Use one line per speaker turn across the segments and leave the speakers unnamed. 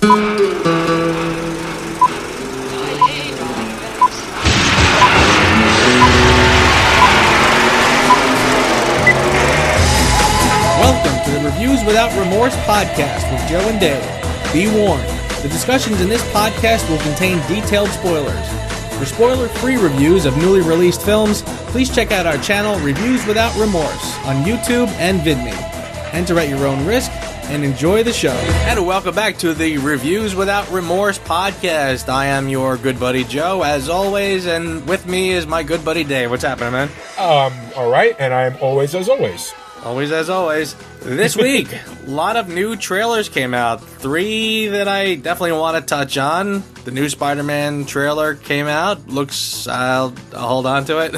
Welcome to the Reviews Without Remorse podcast with Joe and Dave. Be warned, the discussions in this podcast will contain detailed spoilers. For spoiler-free reviews of newly released films, please check out our channel Reviews Without Remorse on YouTube and VidMe. Enter at your own risk and enjoy the show. And welcome back to the Reviews Without Remorse podcast. I am your good buddy Joe, as always, and with me is my good buddy Dave. What's happening, man?
All right, and I'm always as always.
Always as always. This week, a lot of new trailers came out. 3 that I definitely want to touch on. The new Spiderman trailer came out. I'll hold on to it.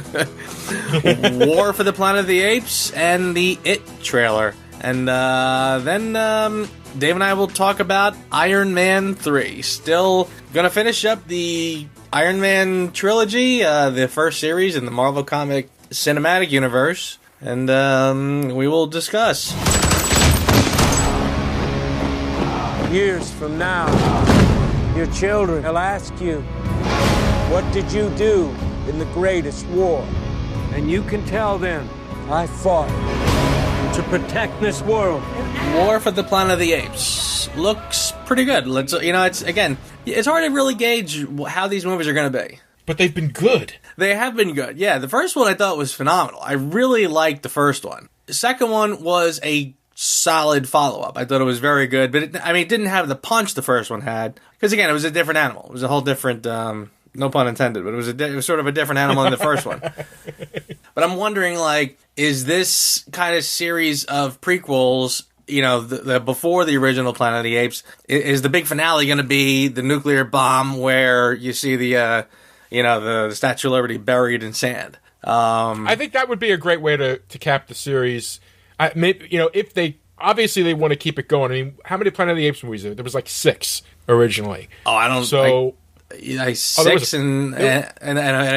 War for the Planet of the Apes and the It trailer. And then Dave and I will talk about Iron Man 3. Still gonna finish up the Iron Man trilogy, the first series in the Marvel Comic Cinematic Universe. And we will discuss.
Years from now, your children will ask you, what did you do in the greatest war? And you can tell them, I fought to protect this world.
War for the Planet of the Apes looks pretty good. It's hard to really gauge how these movies are going to be.
But they've been good.
They have been good. Yeah, the first one I thought was phenomenal. I really liked the first one. The second one was a solid follow-up. I thought it was very good, but it didn't have the punch the first one had. Because again, it was a different animal. It was a whole different, no pun intended, but it was sort of a different animal than the first one. But I'm wondering, is this kind of series of prequels, the before the original Planet of the Apes, is the big finale going to be the nuclear bomb where you see the Statue of Liberty buried in sand?
I think that would be a great way to cap the series. If they want to keep it going. I mean, how many Planet of the Apes movies? There was 6 originally.
Oh, I don't.
So
6 and a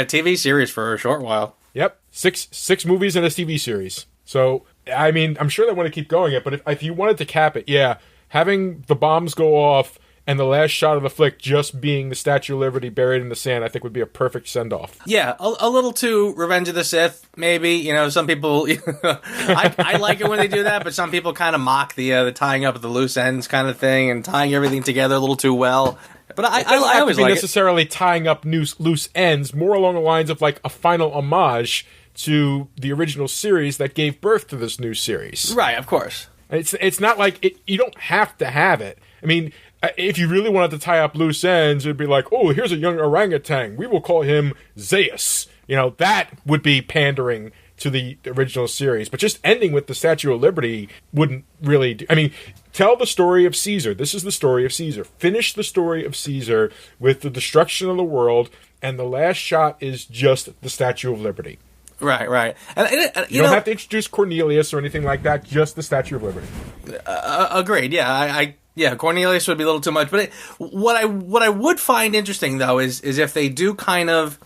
TV series for a short while.
Yep, six movies and a TV series. So I'm sure they want to keep going it. But if you wanted to cap it, yeah, having the bombs go off and the last shot of the flick just being the Statue of Liberty buried in the sand, I think would be a perfect send-off.
Yeah, a little too Revenge of the Sith, maybe. Some people, I like it when they do that, but some people kind of mock the tying up of the loose ends kind of thing and tying everything together a little too well. But I always like
necessarily tying up loose ends, more along the lines of a final homage to the original series that gave birth to this new series.
Right, of course.
It's not you don't have to have it. I mean, if you really wanted to tie up loose ends, it'd be here's a young orangutan. We will call him Zeus. That would be pandering to the original series. But just ending with the Statue of Liberty wouldn't really do. Tell the story of Caesar. This is the story of Caesar. Finish the story of Caesar with the destruction of the world, and the last shot is just the Statue of Liberty.
Right. And
you don't have to introduce Cornelius or anything like that, just the Statue of Liberty.
Agreed, yeah. Yeah, Cornelius would be a little too much. But what I would find interesting, though, is if they do kind of...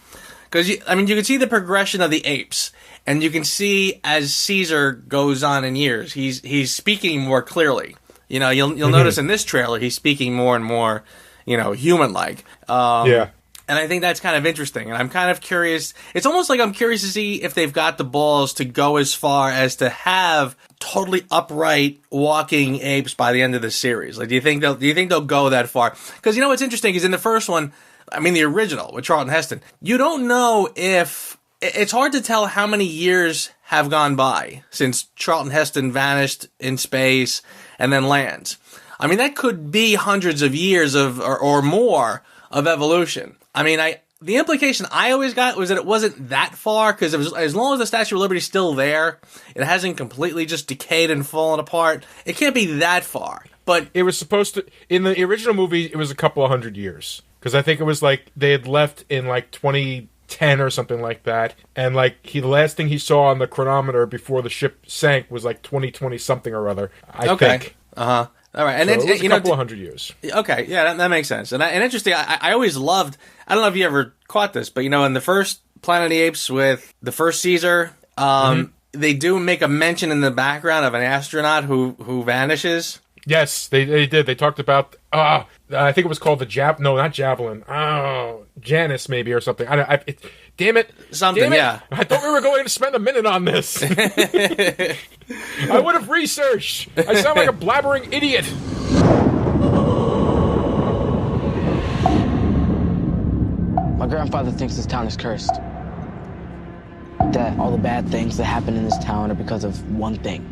Because, you can see the progression of the apes, and you can see as Caesar goes on in years, he's speaking more clearly. You'll notice in this trailer, he's speaking more and more, human-like.
Yeah.
And I think that's kind of interesting. And I'm kind of curious. It's almost like I'm curious to see if they've got the balls to go as far as to have totally upright walking apes by the end of the series. Do you think they'll go that far? Because what's interesting is in the first one, the original with Charlton Heston, you don't know if it's hard to tell how many years have gone by since Charlton Heston vanished in space and then lands. That could be hundreds of years or more of evolution. The implication I always got was that it wasn't that far, because as long as the Statue of Liberty is still there, it hasn't completely just decayed and fallen apart, it can't be that far. But
it was supposed to, in the original movie, it was a couple of hundred years. Because I think it was they had left in 2010 or something like that. And the last thing he saw on the chronometer before the ship sank was 2020 something or other, I think.
Uh-huh. All right, and
so
then
it was a couple of hundred years.
Okay, yeah, that makes sense. And interesting, I always loved. I don't know if you ever caught this, but in the first Planet of the Apes with the first Caesar, they do make a mention in the background of an astronaut who vanishes.
Yes, they did. They talked about I think it was called not Javelin. Oh, Janus maybe or something. Damn it.
Something,
damn it.
yeah.
I thought we were going to spend a minute on this. I would have researched. I sound like a blabbering idiot.
My grandfather thinks this town is cursed. That all the bad things that happen in this town are because of one thing.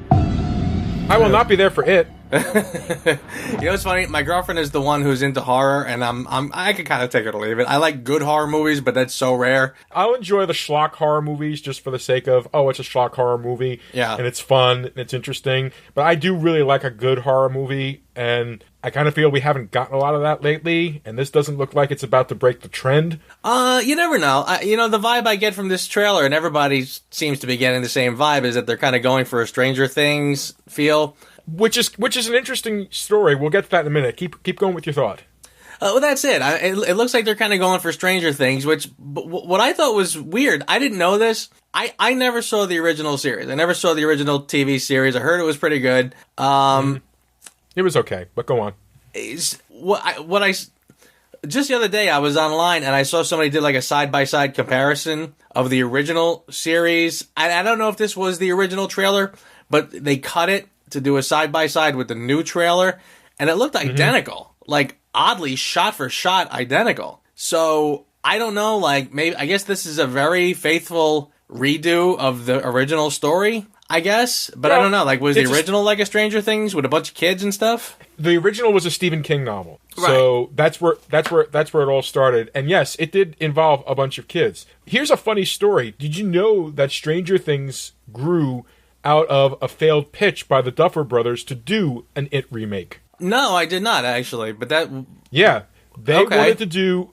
I will not be there for it.
You know what's funny? My girlfriend is the one who's into horror, and I can kind of take it or leave it. I like good horror movies, but that's so rare.
I'll enjoy the schlock horror movies just for the sake of, it's a schlock horror movie.
Yeah.
And it's fun, and it's interesting. But I do really like a good horror movie, and I kind of feel we haven't gotten a lot of that lately, and this doesn't look like it's about to break the trend.
You never know. The vibe I get from this trailer, and everybody seems to be getting the same vibe, is that they're kind of going for a Stranger Things feel.
Which is an interesting story. We'll get to that in a minute. Keep going with your thought.
Well, that's it. It looks like they're kind of going for Stranger Things, which what I thought was weird. I didn't know this. I never saw the original series. I never saw the original TV series. I heard it was pretty good.
It was okay, but go on.
Just the other day I was online and I saw somebody did like a side-by-side comparison of the original series. I don't know if this was the original trailer, but they cut it to do a side-by-side with the new trailer, and it looked identical. Like, oddly, shot for shot identical. So, I don't know, maybe, I guess this is a very faithful redo of the original story, I guess. But I don't know, was the original like a Stranger Things with a bunch of kids and stuff?
The original was a Stephen King novel.
Right.
So that's where it all started. And yes, it did involve a bunch of kids. Here's a funny story. Did you know that Stranger Things grew out of a failed pitch by the Duffer Brothers to do an It remake?
No, I did not actually, but that...
Yeah. They wanted to do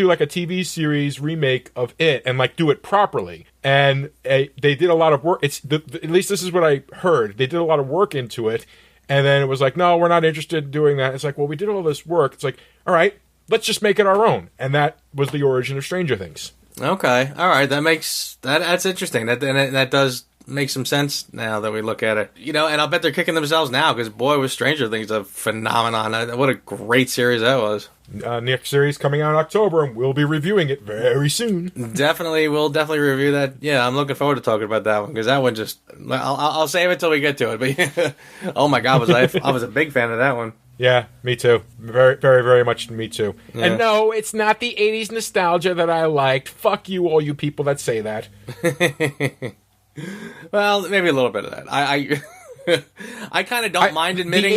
like a TV series remake of It and do it properly. And they did a lot of work. At least this is what I heard. They did a lot of work into it. And then it was like, no, we're not interested in doing that. It's like, well, we did all this work. It's like, all right, let's just make it our own. And that was the origin of Stranger Things. Okay. All right.
That's interesting. That does make some sense now that we look at it. And I'll bet they're kicking themselves now because, boy, was Stranger Things a phenomenon. What a great series that was.
Next series coming out in October, and we'll be reviewing it very soon.
We'll definitely review that. Yeah, I'm looking forward to talking about that one because that one just... I'll save it till we get to it. But oh my God, I was a big fan of that one.
Yeah, me too. Very, very, very much me too. Yeah. And no, it's not the 80s nostalgia that I liked. Fuck you, all you people that say that.
Well, maybe a little bit of that. I kind of don't mind admitting...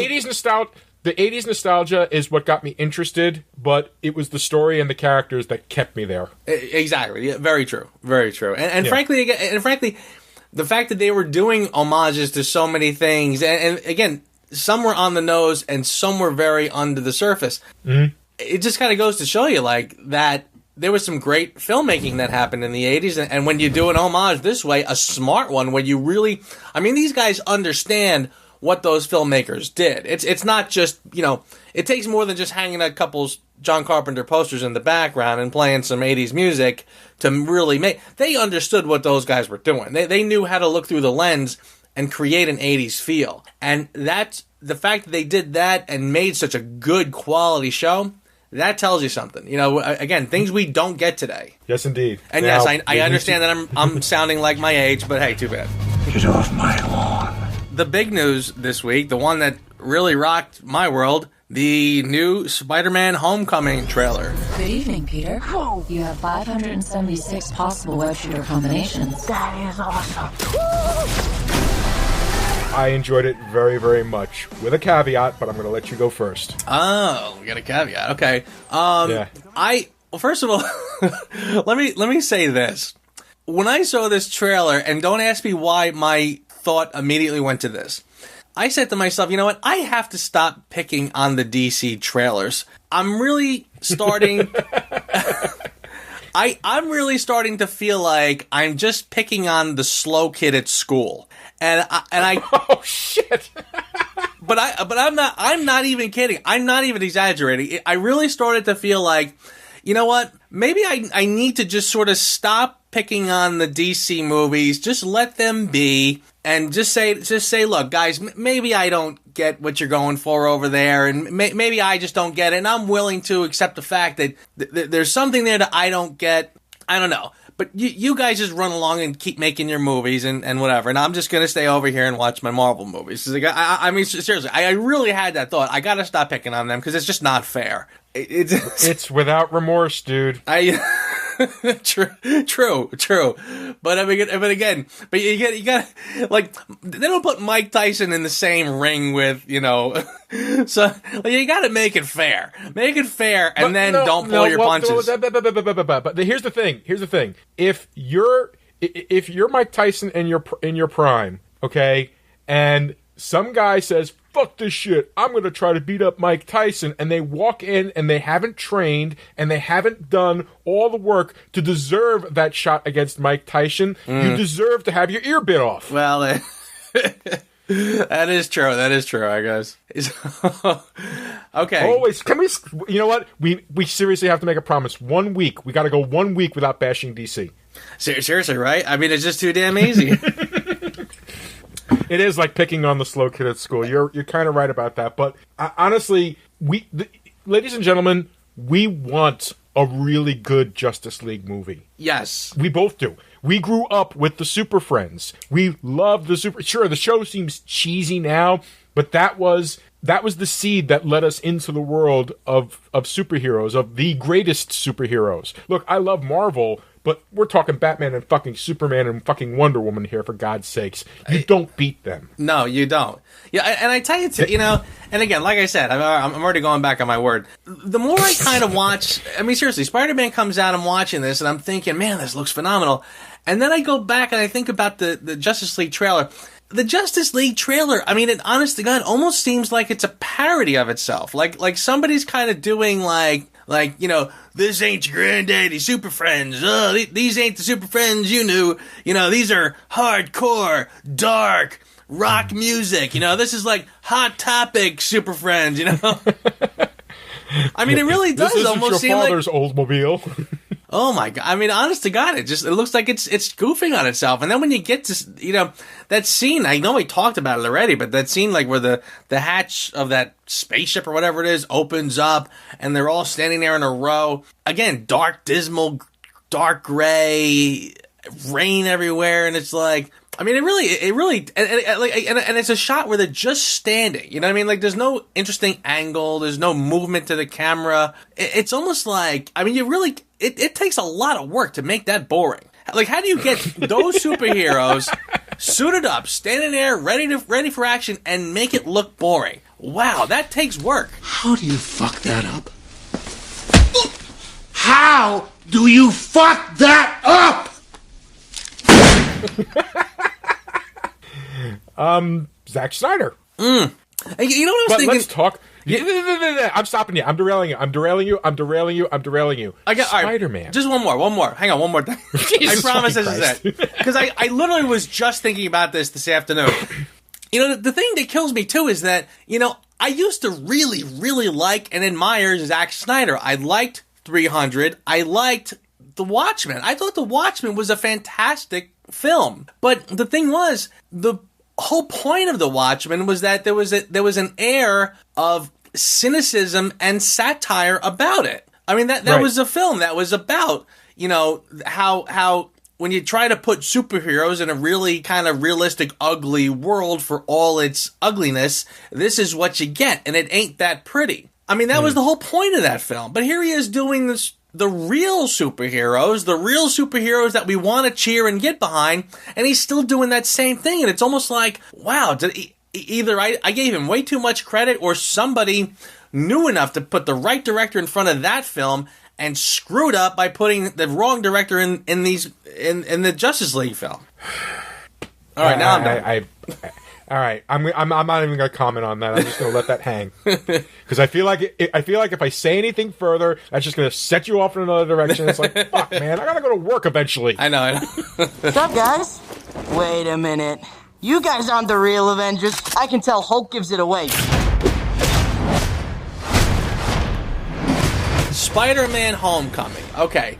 The 80s nostalgia is what got me interested, but it was the story and the characters that kept me there.
Exactly. Yeah, very true. Very true. And frankly, the fact that they were doing homages to so many things, and again, some were on the nose and some were very under the surface. Mm-hmm. It just kind of goes to show you, that there was some great filmmaking that happened in the 80s, and when you do an homage this way, a smart one, where you really... I mean, these guys understand what those filmmakers did. It's not just, it takes more than just hanging a couple John Carpenter posters in the background and playing some 80s music to really make... They understood what those guys were doing. They knew how to look through the lens and create an 80s feel. And that's the fact that they did that and made such a good quality show, that tells you something. Again, things we don't get today.
Yes, indeed.
And now, yes, I understand that I'm sounding like my age, but hey, too bad.
Get off my lawn.
The big news this week, the one that really rocked my world, the new Spiderman Homecoming trailer.
Good evening, Peter.
Whoa.
You have 576 possible web shooter combinations.
That is awesome.
I enjoyed it very, very much. With a caveat, but I'm going to let you go first.
Oh, we got a caveat. Okay.
Yeah.
Well, first of all, let me say this. When I saw this trailer, and don't ask me why my thought immediately went to this, I said to myself, you know what? I have to stop picking on the DC trailers. I'm really starting... I'm really starting to feel like I'm just picking on the slow kid at school. And I
oh shit.
But I'm not even kidding. I'm not even exaggerating. I really started to feel like, you know what? Maybe I need to just sort of stop picking on the DC movies. Just let them be, and just say, look, guys, maybe I don't get what you're going for over there, and maybe I just don't get it, and I'm willing to accept the fact that there's something there that I don't get. I don't know. But you guys just run along and keep making your movies and whatever, and I'm just going to stay over here and watch my Marvel movies. Like, I mean, seriously, I really had that thought. I got to stop picking on them because it's just not fair.
It's without remorse, dude.
True. But I mean, you got like, they don't put Mike Tyson in the same ring with, so like, you got to make it fair. Make it fair, and then don't pull your punches.
But here's the thing. If you're Mike Tyson in your prime, okay, and some guy says, fuck this shit, I'm going to try to beat up Mike Tyson, and they walk in and they haven't trained and they haven't done all the work to deserve that shot against Mike Tyson, you deserve to have your ear bit off.
Well, that is true, I guess. Okay.
Always, can we, you know what? We seriously have to make a promise. 1 week. We got to go 1 week without bashing DC.
Seriously, right? I mean, it's just too damn easy.
It is like picking on the slow kid at school. You're kind of right about that. But honestly, ladies and gentlemen, we want a really good Justice League movie.
Yes.
We both do. We grew up with the Super Friends. We love the Super... Sure, the show seems cheesy now, but that was the seed that led us into the world of superheroes, of the greatest superheroes. Look, I love Marvel, but we're talking Batman and fucking Superman and fucking Wonder Woman here, for God's sakes. You don't beat them.
No, you don't. Yeah, and I tell you, and again, like I said, I'm already going back on my word. The more I kind of watch, I mean, seriously, Spider-Man comes out, I'm watching this, and I'm thinking, man, this looks phenomenal. And then I go back and I think about the Justice League trailer. The Justice League trailer, I mean, it, honest to God, almost seems like it's a parody of itself. Like somebody's kind of doing like, this ain't your granddaddy Super Friends. These ain't the Super Friends you knew. These are hardcore, dark, rock music. This is like Hot Topic Super Friends, I mean, it really does almost seem like...
This is your father's Oldsmobile.
Oh my God. I mean, honest to God, it looks like it's goofing on itself. And then when you get to, that scene, I know we talked about it already, but that scene, like, where the hatch of that spaceship or whatever it is opens up and they're all standing there in a row. Again, dark, dismal, dark gray, rain everywhere. And it's like, I mean, it really, and it's a shot where they're just standing. You know what I mean? Like, there's no interesting angle. There's no movement to the camera. It's almost like, I mean, it takes a lot of work to make that boring. Like, how do you get those superheroes suited up, standing there, ready for action, and make it look boring? Wow, that takes work.
How do you fuck that up? How do you fuck that up?
Zack Snyder.
You know what I was thinking?
Let's talk. I'm stopping you. I'm derailing you.
Okay,
Spider-Man.
Right. Just one more. Hang on, one more thing. I promise this is it. Because I literally was just thinking about this afternoon. The thing that kills me too is that, I used to really, really like and admire Zack Snyder. I liked 300. I liked The Watchmen. I thought The Watchmen was a fantastic film. But the thing was, the whole point of The Watchmen was that there was an air of cynicism and satire about it. I mean, that right. was a film that was about, how when you try to put superheroes in a really kind of realistic, ugly world for all its ugliness, this is what you get, and it ain't that pretty. I mean, that was the whole point of that film. But here he is doing this, the real superheroes that we want to cheer and get behind, and he's still doing that same thing. And it's almost like, wow, either I gave him way too much credit, or somebody knew enough to put the right director in front of that film and screwed up by putting the wrong director in the Justice League film. All right, now I'm done.
All right, I'm not even going to comment on that. I'm just going to let that hang, because I feel like if I say anything further, that's just going to set you off in another direction. It's like, fuck, man, I got to go to work eventually.
I know.
What's up, guys? Wait a minute. You guys aren't the real Avengers. I can tell Hulk gives it away.
Spider-Man Homecoming. Okay.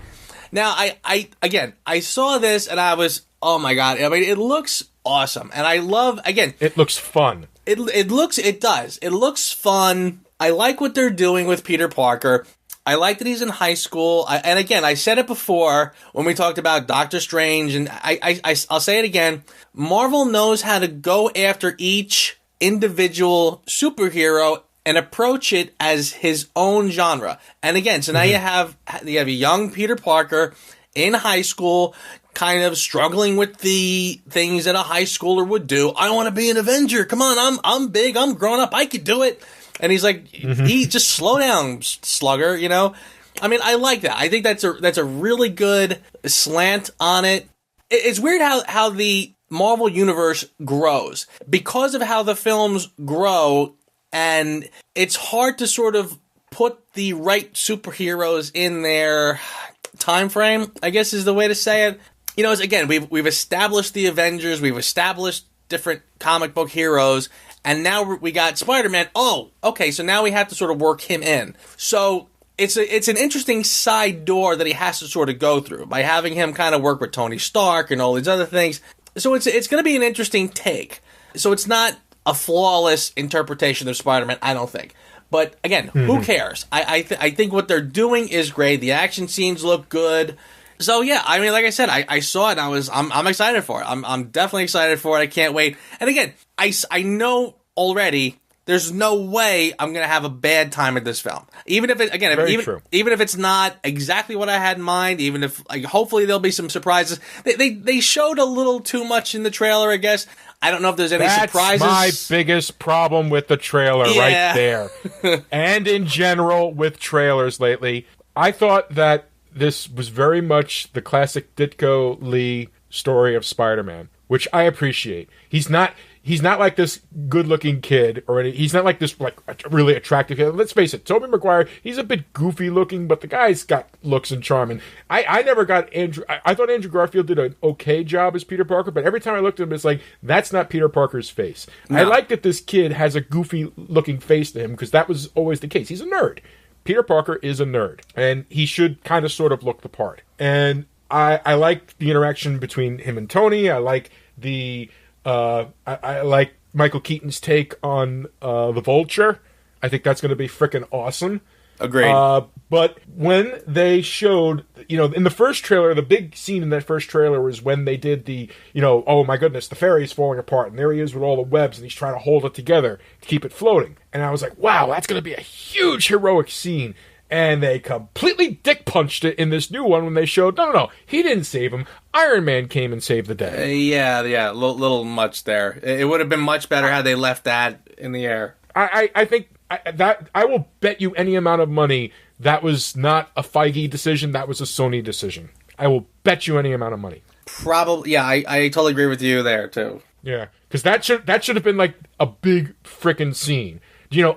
Now, I saw this and I was, oh my God. I mean, it looks awesome. And I love, again.
It looks fun.
It does. It looks fun. I like what they're doing with Peter Parker. I like that he's in high school. And again, I said it before when we talked about Doctor Strange, and I'll say it again. Marvel knows how to go after each individual superhero and approach it as his own genre. And again, so now you have a young Peter Parker in high school, kind of struggling with the things that a high schooler would do. I want to be an Avenger. Come on, I'm big. I'm grown up. I could do it. And he's like, he just slow down, slugger, you know? I mean, I like that. I think that's a really good slant on it. It's weird how the Marvel Universe grows. Because of how the films grow, and it's hard to sort of put the right superheroes in their time frame, I guess is the way to say it. You know, again, we've established the Avengers, we've established different comic book heroes, and now we got Spider-Man. Oh, okay, so now we have to sort of work him in. So it's an interesting side door that he has to sort of go through by having him kind of work with Tony Stark and all these other things. So it's going to be an interesting take. So it's not a flawless interpretation of Spider-Man, I don't think. But again, who cares? I think what they're doing is great. The action scenes look good. So yeah, I mean, like I said, I saw it and I'm excited for it. I'm definitely excited for it. I can't wait. And again, I know already there's no way I'm gonna have a bad time at this film. Even if even if it's not exactly what I had in mind, even if hopefully there'll be some surprises. They showed a little too much in the trailer, I guess. I don't know if there's any surprises.
That's my biggest problem with the trailer right there. And in general with trailers lately. I thought that this was very much the classic Ditko Lee story of Spider-Man, which I appreciate. He's not like this good-looking kid, or he's not like this like really attractive kid. Let's face it, Tobey Maguire, he's a bit goofy-looking, but the guy's got looks and charm. And I never got Andrew. I thought Andrew Garfield did an okay job as Peter Parker, but every time I looked at him, it's like, that's not Peter Parker's face. No. I like that this kid has a goofy-looking face to him, because that was always the case. He's a nerd. Peter Parker is a nerd, and he should kind of sort of look the part. And I like the interaction between him and Tony. I like the I like Michael Keaton's take on the Vulture. I think that's going to be freaking awesome.
Agreed.
But when they showed, in the first trailer, the big scene in that first trailer was when they did the, oh my goodness, the ferry's falling apart, and there he is with all the webs, and he's trying to hold it together to keep it floating. And I was like, wow, that's going to be a huge heroic scene. And they completely dick punched it in this new one when they showed, no, he didn't save him. Iron Man came and saved the day.
Yeah, little much there. It would have been much better had they left that in the air.
I think that I will bet you any amount of money that was not a Feige decision, that was a Sony decision. I will bet you any amount of money. Probably,
yeah, I totally agree with you there too.
Yeah, because that should have been like a big frickin' scene.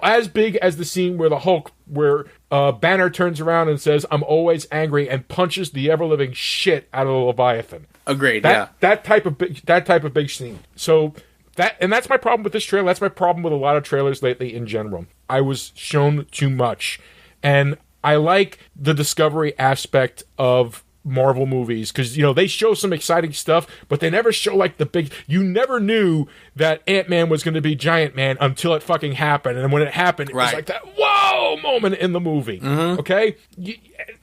As big as the scene where where Banner turns around and says, "I'm always angry," and punches the ever-living shit out of the Leviathan.
Agreed.
That type of big scene. So that's my problem with this trailer. That's my problem with a lot of trailers lately in general. I was shown too much, and I like the discovery aspect of Marvel movies, because they show some exciting stuff, but they never show like the big. You never knew that Ant-Man was going to be Giant Man until it fucking happened, and when it happened, it was like that whoa moment in the movie. Mm-hmm. Okay,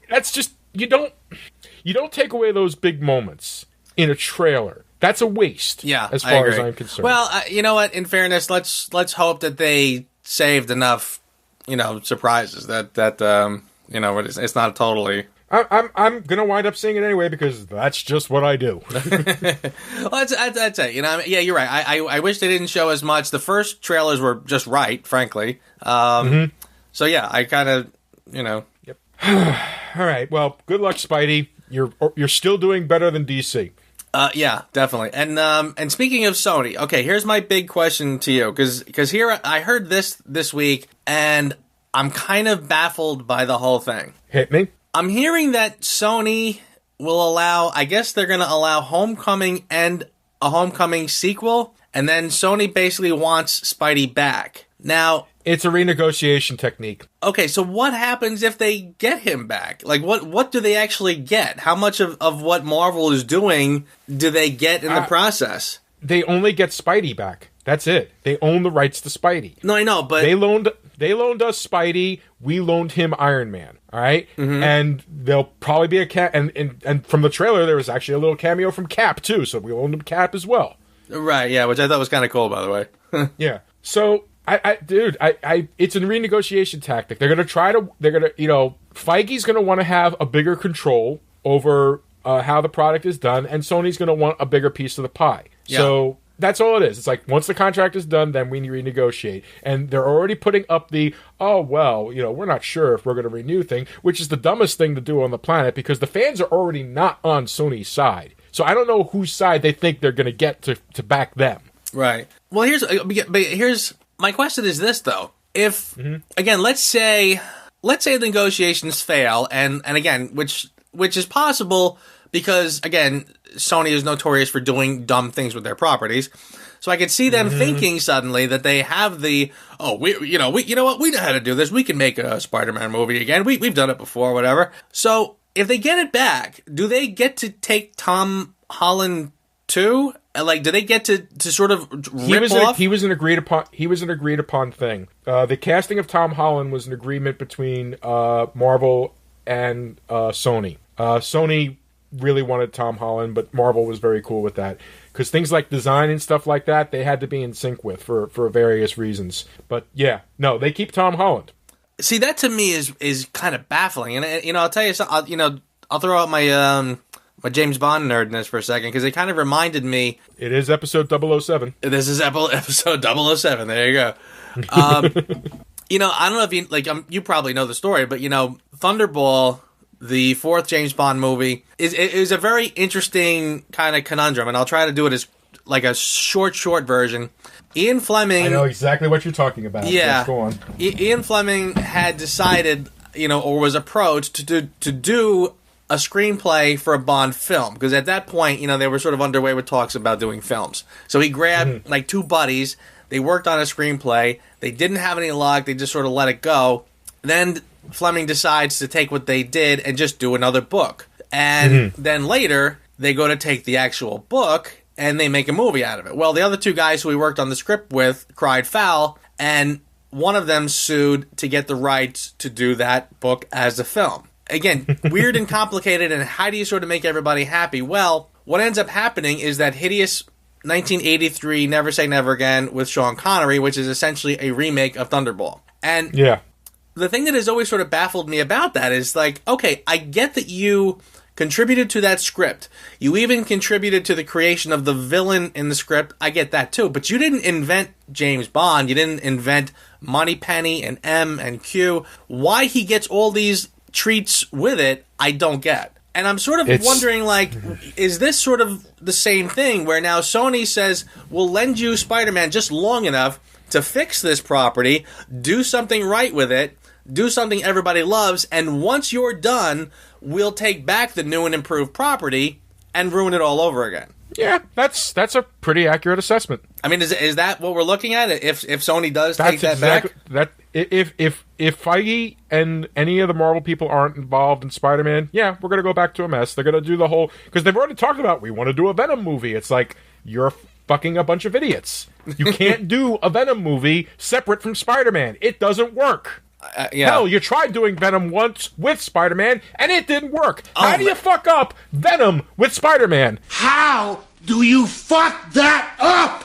that's just you don't take away those big moments in a trailer. That's a waste.
Yeah,
as far as I'm concerned.
Well, you know what? In fairness, let's hope that they saved enough, surprises that it's not totally.
I'm gonna wind up seeing it anyway because that's just what I do.
Well, that's it. Yeah, you're right. I wish they didn't show as much. The first trailers were just right, frankly. So yeah, I kind of,
Yep. All right. Well, good luck, Spidey. You're still doing better than DC.
Yeah, definitely. And speaking of Sony, okay, here's my big question to you, because here I heard this week, and I'm kind of baffled by the whole thing.
Hit me.
I'm hearing that Sony will I guess they're going to allow Homecoming and a Homecoming sequel, and then Sony basically wants Spidey back. Now,
It's a renegotiation technique.
Okay, so what happens if they get him back? Like, what do they actually get? How much of what Marvel is doing do they get in the process?
They only get Spidey back. That's it. They own the rights to Spidey.
No, I know, but
They loaned us Spidey. We loaned him Iron Man. All right? And there'll probably be a and from the trailer, there was actually a little cameo from Cap, too. So we loaned him Cap as well.
Right, yeah, which I thought was kind of cool, by the way.
Yeah. So, dude, it's a renegotiation tactic. They're going to, Feige's going to want to have a bigger control over how the product is done, and Sony's going to want a bigger piece of the pie.
Yeah.
So that's all it is. It's like, once the contract is done, then we renegotiate. And they're already putting up we're not sure if we're going to renew thing, which is the dumbest thing to do on the planet, because the fans are already not on Sony's side. So I don't know whose side they think they're going to get to back them.
Right. Well, here's my question is this, though. If, again, let's say the negotiations fail, and again, which is possible because, again, Sony is notorious for doing dumb things with their properties. So I could see them thinking suddenly that they have we know what, we know how to do this. We can make a Spider-Man movie again. We've done it before, whatever. So if they get it back, do they get to take Tom Holland too? Like, do they get to sort of rip off?
He was an agreed upon thing. The casting of Tom Holland was an agreement between Marvel and Sony. Sony really wanted Tom Holland, but Marvel was very cool with that, because things like design and stuff like that, they had to be in sync with for various reasons. But yeah, no, they keep Tom Holland.
See, that to me is kind of baffling, and I'll tell you something. I'll throw out my James Bond nerdness for a second, because it kind of reminded me.
It is episode 007.
This is episode 007. There you go. I don't know if you you probably know the story, but Thunderball, the fourth James Bond movie, is a very interesting kind of conundrum, and I'll try to do it as like a short version. Ian Fleming.
I know exactly what you're talking about.
Yeah,
go on.
Ian Fleming had decided, or was approached to do a screenplay for a Bond film, because at that point, they were sort of underway with talks about doing films. So he grabbed like two buddies. They worked on a screenplay. They didn't have any luck. They just sort of let it go. Then Fleming decides to take what they did and just do another book. And then later, they go to take the actual book and they make a movie out of it. Well, the other two guys who he worked on the script with cried foul, and one of them sued to get the rights to do that book as a film. Again, weird and complicated, and how do you sort of make everybody happy? Well, what ends up happening is that hideous 1983 Never Say Never Again with Sean Connery, which is essentially a remake of Thunderball. And the thing that has always sort of baffled me about that is, like, okay, I get that you contributed to that script. You even contributed to the creation of the villain in the script. I get that too. But you didn't invent James Bond. You didn't invent Moneypenny and M and Q. Why he gets all these treats with it, I don't get. And I'm sort of wondering, like, is this sort of the same thing where now Sony says, we'll lend you Spider-Man just long enough to fix this property, do something right with it, do something everybody loves, and once you're done, we'll take back the new and improved property and ruin it all over again.
Yeah, that's a pretty accurate assessment.
I mean, is that what we're looking at? If Sony does take that back?
If Feige and any of the Marvel people aren't involved in Spider-Man, yeah, we're going to go back to a mess. They're going to do the whole... Because they've already talked about, we want to do a Venom movie. It's like, you're fucking a bunch of idiots. You can't do a Venom movie separate from Spider-Man. It doesn't work. Hell, you tried doing Venom once with Spider-Man, and it didn't work. How do you fuck up Venom with Spider-Man?
How do you fuck that up?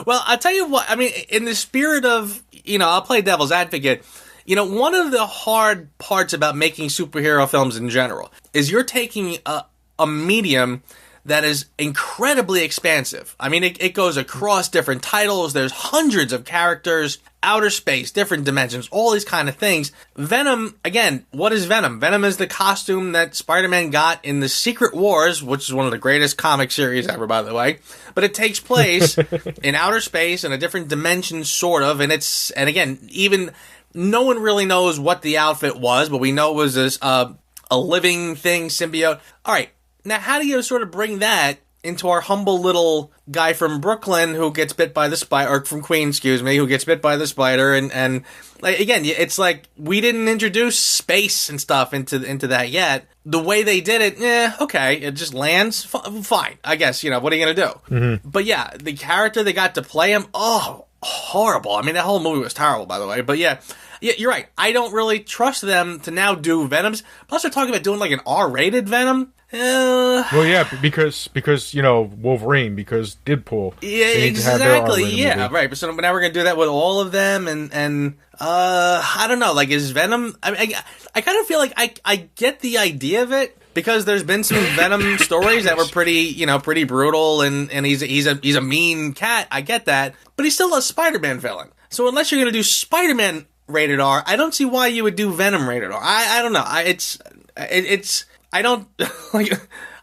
Well, I'll tell you what, I mean, in the spirit of, I'll play devil's advocate, one of the hard parts about making superhero films in general is you're taking a medium that is incredibly expansive. I mean, it goes across different titles. There's hundreds of characters, outer space, different dimensions, all these kind of things. Venom, again, what is Venom? Venom is the costume that Spider-Man got in the Secret Wars, which is one of the greatest comic series ever, by the way. But it takes place in outer space in a different dimension, sort of. And again, even no one really knows what the outfit was, but we know it was this a living thing, symbiote. All right. Now, how do you sort of bring that into our humble little guy from Brooklyn who gets bit by the spider, or from Queens, excuse me, who gets bit by the spider, and like, again, it's like we didn't introduce space and stuff into that yet. The way they did it, okay, it just lands, fine, I guess, what are you gonna do? Mm-hmm. But yeah, the character they got to play him, horrible. I mean, that whole movie was terrible, by the way, but yeah, you're right. I don't really trust them to now do Venoms. Plus, they're talking about doing like an R-rated Venom.
Well, yeah, because Wolverine, because Deadpool.
Yeah, exactly. Yeah, right. But so now we're gonna do that with all of them, and I don't know. Like, is Venom? I mean, I kind of feel like I get the idea of it because there's been some Venom stories that were pretty brutal, and he's a mean cat. I get that, but he's still a Spider-Man villain. So unless you're gonna do Spider-Man rated R, I don't see why you would do Venom rated R. I don't know. I don't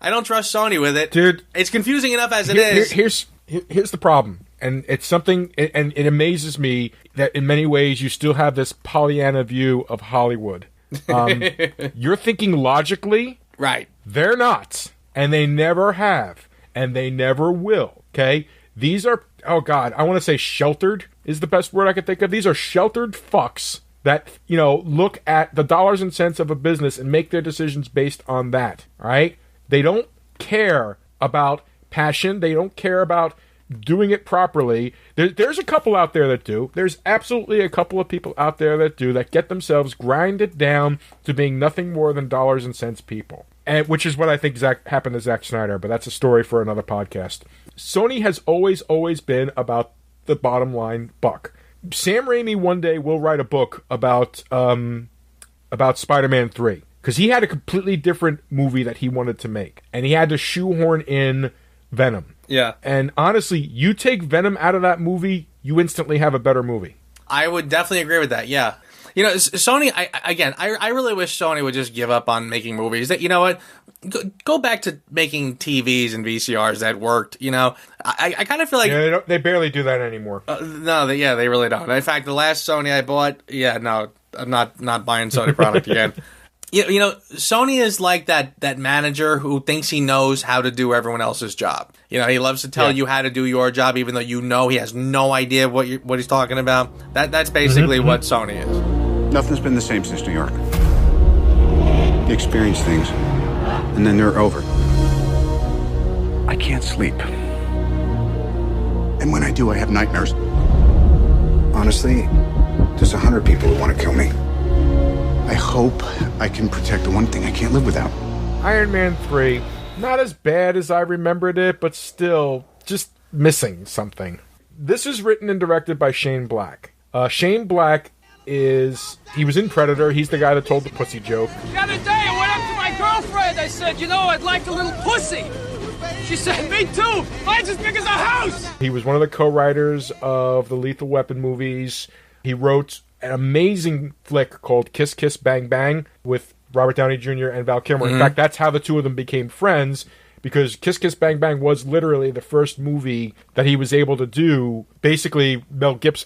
I don't trust Sony with it,
dude.
It's confusing enough as it is.
Here's the problem, and it's something, and it amazes me that in many ways you still have this Pollyanna view of Hollywood. You're thinking logically,
right?
They're not, and they never have, and they never will. Okay, these are, oh God, I want to say sheltered is the best word I could think of. These are sheltered fucks that, look at the dollars and cents of a business and make their decisions based on that, all right? They don't care about passion. They don't care about doing it properly. There's a couple out there that do. There's absolutely a couple of people out there that do, that get themselves grinded down to being nothing more than dollars and cents people, and which is what I think happened to Zack Snyder, but that's a story for another podcast. Sony has always been about the bottom line buck. Sam Raimi one day will write a book about Spider-Man 3, because he had a completely different movie that he wanted to make, and he had to shoehorn in Venom.
Yeah.
And honestly, you take Venom out of that movie, you instantly have a better movie.
I would definitely agree with that, yeah. Sony, I really wish Sony would just give up on making movies. That, what, go back to making TVs and VCRs that worked. I kind of feel like
they barely do that anymore.
No, they really don't. In fact, the last Sony I bought, no, I'm not buying Sony product again. Sony is like that manager who thinks he knows how to do everyone else's job. He loves to tell you how to do your job, even though he has no idea what he's talking about. That's basically what Sony is.
Nothing's been the same since New York. You experience things, and then they're over. I can't sleep. And when I do, I have nightmares. Honestly, there's 100 people who want to kill me. I hope I can protect the one thing I can't live without.
Iron Man 3, not as bad as I remembered it, but still just missing something. This is written and directed by Shane Black. Shane Black he was in Predator. He's the guy that told the pussy joke.
The other day I went up to my girlfriend. I said, I'd like a little pussy. She said, me too. Mine's as big as a house.
He was one of the co-writers of the Lethal Weapon movies. He wrote an amazing flick called Kiss Kiss Bang Bang with Robert Downey Jr. and Val Kilmer. In fact, that's how the two of them became friends, because Kiss Kiss Bang Bang was literally the first movie that he was able to do. Basically,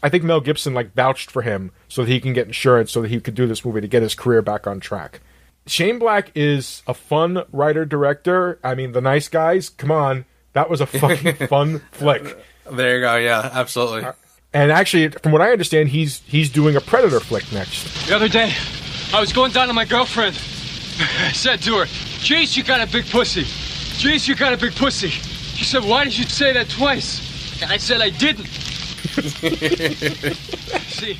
I think Mel Gibson vouched for him so that he can get insurance so that he could do this movie to get his career back on track. Shane Black is a fun writer-director. I mean, The Nice Guys, come on. That was a fucking fun flick.
There you go, yeah, absolutely.
And actually, from what I understand, he's doing a Predator flick next.
The other day, I was going down to my girlfriend. I said to her, Jace, you got a big pussy. Jace, you got a big pussy. She said, why did you say that twice? I said I didn't. See?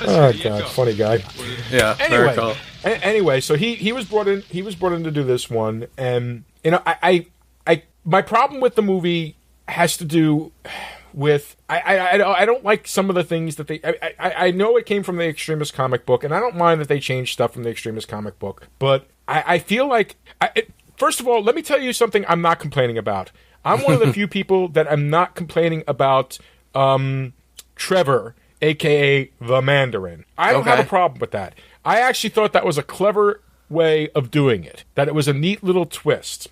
Oh, God, funny guy.
Yeah, very cool.
Anyway, so he was brought in to do this one, and I my problem with the movie has to do with I don't like some of the things that I know it came from the Extremist comic book, and I don't mind that they changed stuff from the Extremist comic book, but I feel like first of all, let me tell you something I'm not complaining about. I'm one of the few people that I'm not complaining about Trevor, a.k.a. the Mandarin. I don't have a problem with that. I actually thought that was a clever way of doing it, that it was a neat little twist.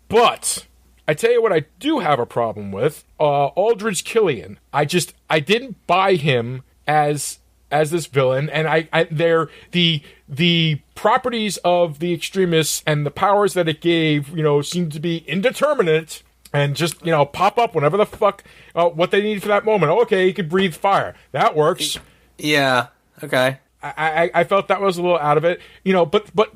But I tell you what I do have a problem with, Aldridge Killian. I didn't buy him as as this villain, and they're the properties of the extremists and the powers that it gave, seem to be indeterminate and just, pop up whenever the fuck what they need for that moment. Okay, he could breathe fire. That works.
Yeah. Okay.
I felt that was a little out of it, but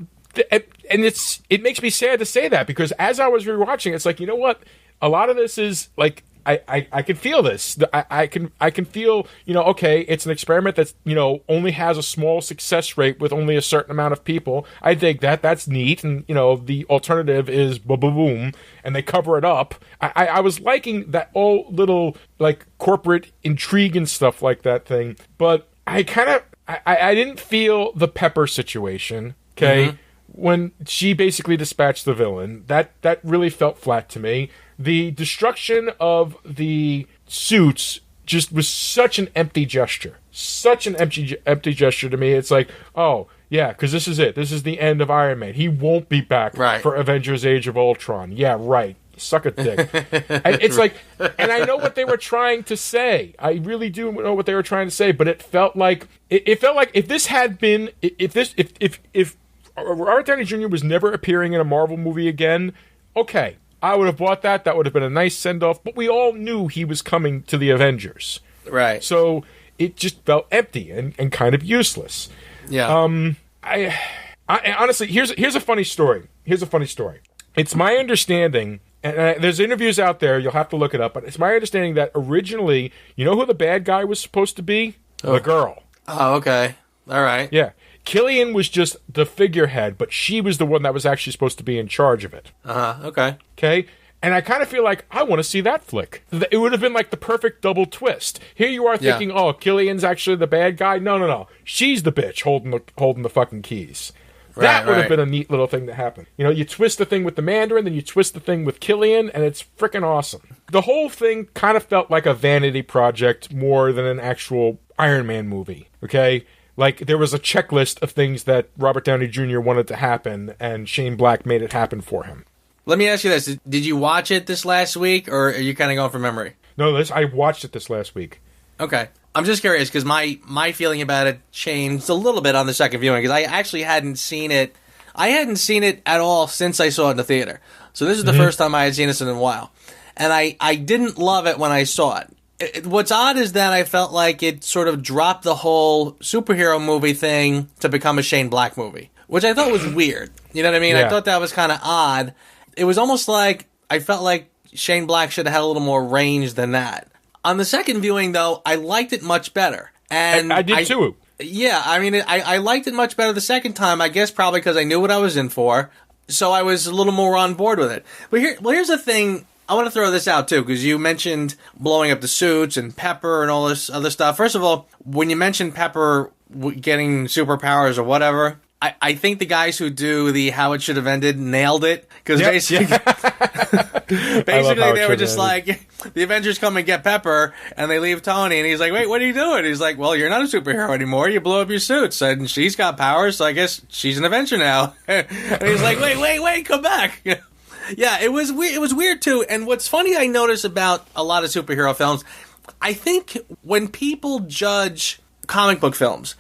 and it makes me sad to say that, because as I was rewatching, it's like, you know what? A lot of this is like, I can feel this. I can feel, okay, it's an experiment that's, only has a small success rate with only a certain amount of people. I dig that. That's neat. And, the alternative is boom, and they cover it up. I was liking that all little, like, corporate intrigue and stuff like that thing. But I didn't feel the Pepper situation, okay? Mm-hmm. When she basically dispatched the villain, that really felt flat to me. The destruction of the suits just was such an empty gesture. Such an empty gesture to me. It's like, oh, yeah, because this is it. This is the end of Iron Man. He won't be back for Avengers Age of Ultron. Yeah, right. Suck a dick. And it's like, and I know what they were trying to say. I really do know what they were trying to say, but it felt like if this had been, if Robert Downey Jr. was never appearing in a Marvel movie again, okay, I would have bought that. That would have been a nice send-off. But we all knew he was coming to the Avengers. Right. So it just felt empty and kind of useless. Yeah. I honestly, here's a funny story. It's my understanding, and there's interviews out there, you'll have to look it up, but it's my understanding that originally, you know who the bad guy was supposed to be? Oh. The girl.
Oh, okay. All right.
Yeah. Killian was just the figurehead, but she was the one that was actually supposed to be in charge of it.
Okay.
Okay? And I kind of feel like I want to see that flick. It would have been like the perfect double twist. Here you are thinking, oh, Killian's actually the bad guy. No. She's the bitch holding the fucking keys. That would have been a neat little thing to happen. You twist the thing with the Mandarin, then you twist the thing with Killian, and it's freaking awesome. The whole thing kind of felt like a vanity project more than an actual Iron Man movie. Okay? Like, there was a checklist of things that Robert Downey Jr. wanted to happen, and Shane Black made it happen for him.
Let me ask you this. Did you watch it this last week, or are you kind of going from memory?
No, I watched it this last week.
Okay. I'm just curious, because my feeling about it changed a little bit on the second viewing, because I actually hadn't seen it. I hadn't seen it at all since I saw it in the theater. So this is the first time I had seen this in a while. And I didn't love it when I saw it. What's odd is that I felt like it sort of dropped the whole superhero movie thing to become a Shane Black movie, which I thought was weird. You know what I mean? Yeah. I thought that was kind of odd. It was almost like I felt like Shane Black should have had a little more range than that. On the second viewing, though, I liked it much better. And
I did too.
Yeah, I mean, I liked it much better the second time, I guess probably because I knew what I was in for, so I was a little more on board with it. But here's the thing. I want to throw this out, too, because you mentioned blowing up the suits and Pepper and all this other stuff. First of all, when you mentioned Pepper getting superpowers or whatever, I think the guys who do the How It Should Have Ended nailed it. Because basically they were just like, the Avengers come and get Pepper, and they leave Tony, and he's like, wait, what are you doing? He's like, well, you're not a superhero anymore. You blew up your suits, and she's got powers, so I guess she's an Avenger now. And he's like, wait, come back. Yeah, it was weird. It was weird too. And what's funny, I notice about a lot of superhero films, I think when people judge comic book films,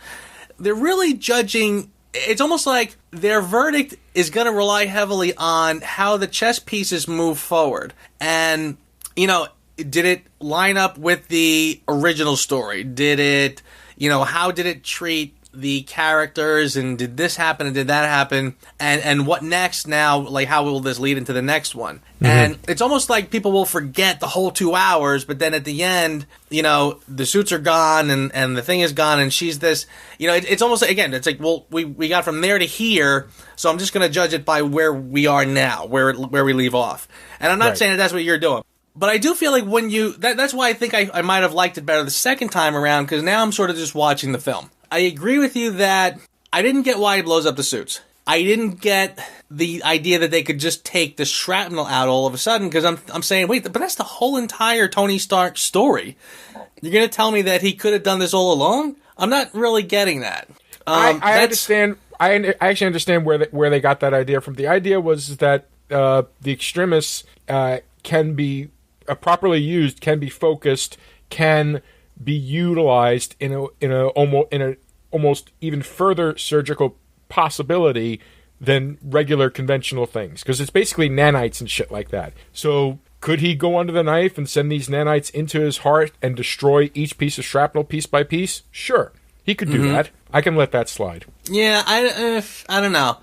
they're really judging. It's almost like their verdict is going to rely heavily on how the chess pieces move forward. And did it line up with the original story? Did it? How did it treat the characters, and did this happen and did that happen, and what next now, like how will this lead into the next one? Mm-hmm. And it's almost like people will forget the whole 2 hours, but then at the end, the suits are gone and the thing is gone, and she's this, it's almost like, again, it's like, well, we got from there to here, so I'm just going to judge it by where we are now, where we leave off. And I'm not saying that that's what you're doing, but I do feel like when that's why I think I might have liked it better the second time around, because now I'm sort of just watching the film. I agree with you that I didn't get why he blows up the suits. I didn't get the idea that they could just take the shrapnel out all of a sudden, because I'm saying, wait, but that's the whole entire Tony Stark story. You're going to tell me that he could have done this all alone? I'm not really getting that.
I understand. I actually understand where they got that idea from. The idea was that the extremists can be properly used, can be focused, can be utilized in a almost even further surgical possibility than regular conventional things, because it's basically nanites and shit like that. So could he go under the knife and send these nanites into his heart and destroy each piece of shrapnel piece by piece? Sure, he could do that. I can let that slide.
Yeah, I don't know.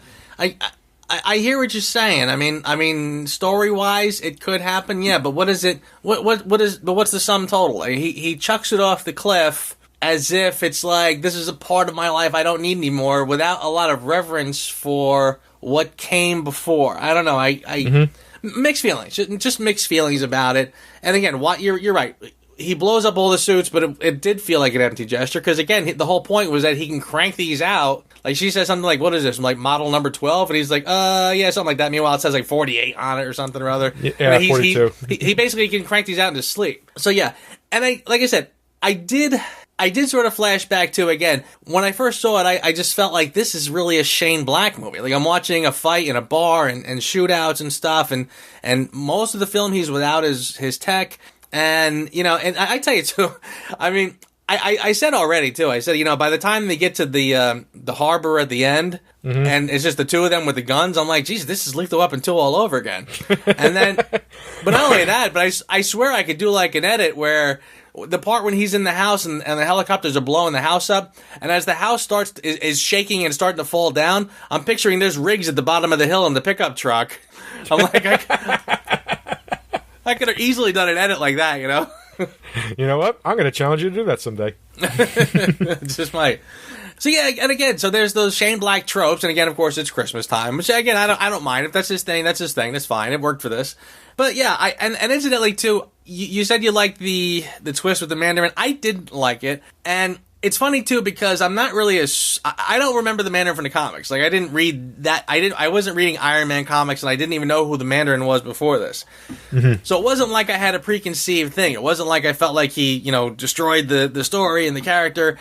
I hear what you're saying. I mean, story wise, it could happen. Yeah, but what is it? What's the sum total? He chucks it off the cliff as if it's like, this is a part of my life I don't need anymore, without a lot of reverence for what came before. I don't know. Mixed feelings, just mixed feelings about it. And again, you're right. He blows up all the suits, but it did feel like an empty gesture, because again, the whole point was that he can crank these out. Like, she says something like, what is this? Like, model number 12? And he's like, yeah, something like that. Meanwhile, it says like 48 on it or something or other.
Yeah, 42.
He basically can crank these out in his sleep. So yeah, and like I said, I did sort of flash back to, again, when I first saw it, I just felt like this is really a Shane Black movie. Like, I'm watching a fight in a bar and shootouts and stuff, and most of the film he's without his tech. And, you know, and I tell you too, I mean, I said already too, I said, you know, by the time they get to the harbor at the end, and it's just the two of them with the guns, I'm like, geez, this is Lethal Weapon 2 all over again. And then, but not only that, but I swear I could do like an edit where the part when he's in the house and the helicopters are blowing the house up, and as the house is shaking and starting to fall down, I'm picturing there's rigs at the bottom of the hill in the pickup truck. I'm like, I could have easily done an edit like that, you know?
You know what? I'm going to challenge you to do that someday.
Just might. So yeah, and again, so there's those Shane Black tropes, and again, of course, it's Christmas time, which again, I don't mind. If that's his thing, that's his thing. That's fine. It worked for this. But yeah, and incidentally too, you said you liked the twist with the Mandarin. I didn't like it, and it's funny too, because I'm not really I don't remember the Mandarin from the comics. Like, I didn't read that. I wasn't reading Iron Man comics, and I didn't even know who the Mandarin was before this. So it wasn't like I had a preconceived thing. It wasn't like I felt like he, you know, destroyed the story and the character.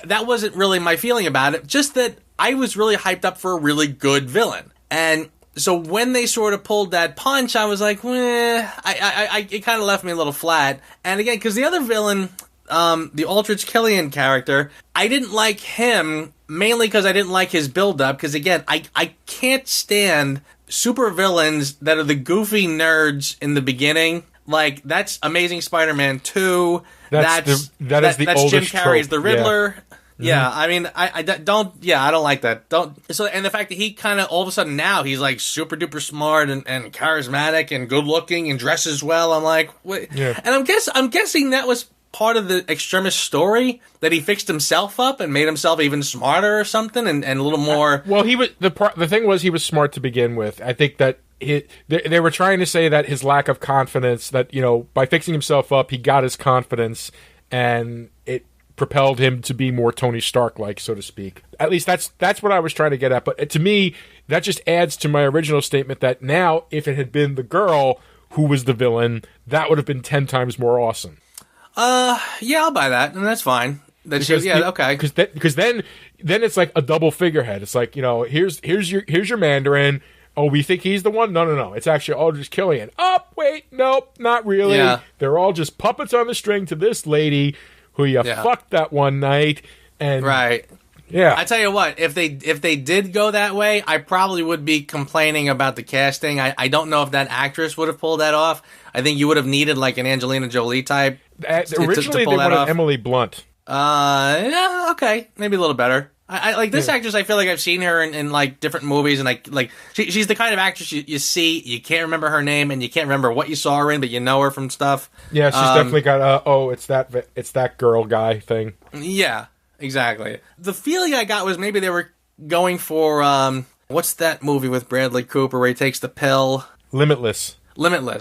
That wasn't really my feeling about it. Just that I was really hyped up for a really good villain. And so when they sort of pulled that punch, I was like, it kind of left me a little flat. And again, because the other villain, the Aldrich Killian character, I didn't like him mainly because I didn't like his build-up, because again, I can't stand super villains that are the goofy nerds in the beginning. Like, that's Amazing Spider-Man 2. That's Jim Carrey's The Riddler. Yeah, I mean, I don't like that. And the fact that he kind of, all of a sudden now, he's like super duper smart and charismatic and good looking and dresses well. I'm like, what? Yeah. And I'm guessing that was part of the Extremis story, that he fixed himself up and made himself even smarter or something, and a little more.
Well, the thing was, he was smart to begin with. I think that they were trying to say that his lack of confidence, that, you know, by fixing himself up, he got his confidence, and it propelled him to be more Tony Stark-like, so to speak. At least that's what I was trying to get at. But to me, that just adds to my original statement that now, if it had been the girl who was the villain, that would have been 10 times more awesome.
Yeah, I'll buy that, and that's fine. Okay.
Because then it's like a double figurehead. It's like, you know, here's your Mandarin. Oh, we think he's the one? No. It's actually Aldrich Killian. Oh, wait, nope, not really. Yeah. They're all just puppets on the string to this lady who you fucked that one night. And
right.
Yeah.
I tell you what, if they did go that way, I probably would be complaining about the casting. I don't know if that actress would have pulled that off. I think you would have needed like an Angelina Jolie type.
Originally, they wanted Emily Blunt.
Yeah, okay, maybe a little better. I like this actress. I feel like I've seen her in like different movies, and like she's the kind of actress you see, you can't remember her name, and you can't remember what you saw her in, but you know her from stuff.
Yeah, she's definitely got it's that girl guy thing.
Yeah, exactly. The feeling I got was maybe they were going for what's that movie with Bradley Cooper where he takes the pill?
Limitless.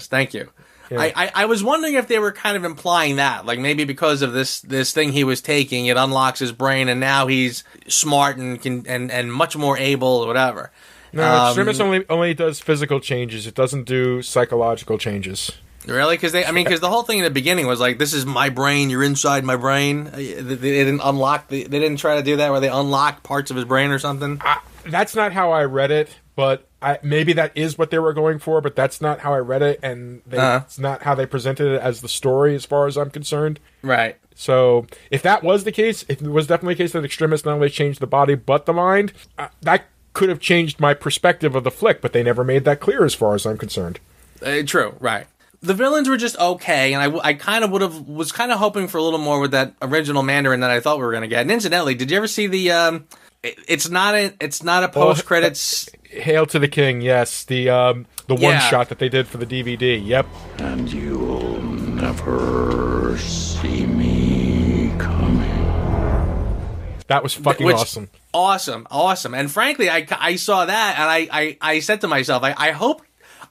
Thank you.
Yeah.
I was wondering if they were kind of implying that, like maybe because of this thing he was taking, it unlocks his brain, and now he's smart and can and much more able or whatever.
No, Extremis only does physical changes. It doesn't do psychological changes.
Really? Because the whole thing in the beginning was like, this is my brain, you're inside my brain. They didn't unlock. They didn't try to do that where they unlock parts of his brain or something.
That's not how I read it, but maybe that is what they were going for, but that's not how I read it, and it's not how they presented it as the story, as far as I'm concerned.
Right.
So, if that was the case, if it was definitely the case that Extremis not only changed the body, but the mind, that could have changed my perspective of the flick, but they never made that clear as far as I'm concerned.
True, right. The villains were just okay, and I kind of was kind of hoping for a little more with that original Mandarin that I thought we were going to get. And incidentally, did you ever see the? It's not a post credits.
Hail to the King, yes, the one shot that they did for the DVD. Yep.
And you'll never see me coming.
That was fucking awesome.
Awesome. And frankly, I saw that, and I said to myself, I hope.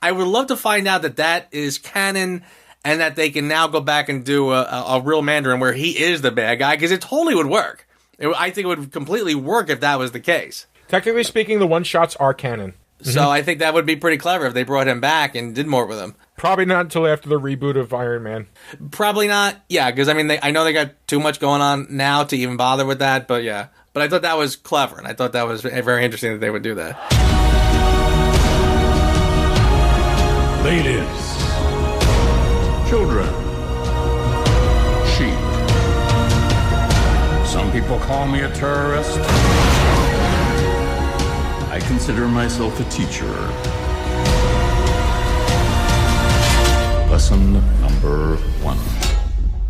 I would love to find out that is canon and that they can now go back and do a real Mandarin where he is the bad guy, because it totally would work. I think it would completely work if that was the case.
Technically speaking, the one-shots are canon.
So I think that would be pretty clever if they brought him back and did more with him.
Probably not until after the reboot of Iron Man.
Probably not, yeah, because I mean, I know they got too much going on now to even bother with that, but yeah. But I thought that was clever, and I thought that was very interesting that they would do that.
Ladies, children, sheep. Some people call me a terrorist. I consider myself a teacher. Lesson number 1.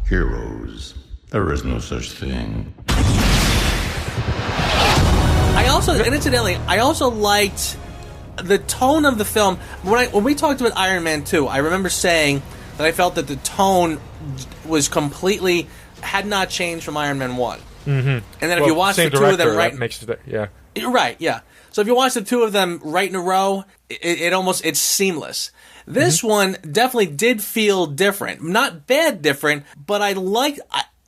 Heroes. There is no such thing.
Incidentally, I also liked the tone of the film. When we talked about Iron Man 2, I remember saying that I felt that the tone was had not changed from Iron Man 1. Mm-hmm. And then if you watch the two of them right, yeah. So if you watch the two of them right in a row, it's seamless. This one definitely did feel different, not bad different, but I liked.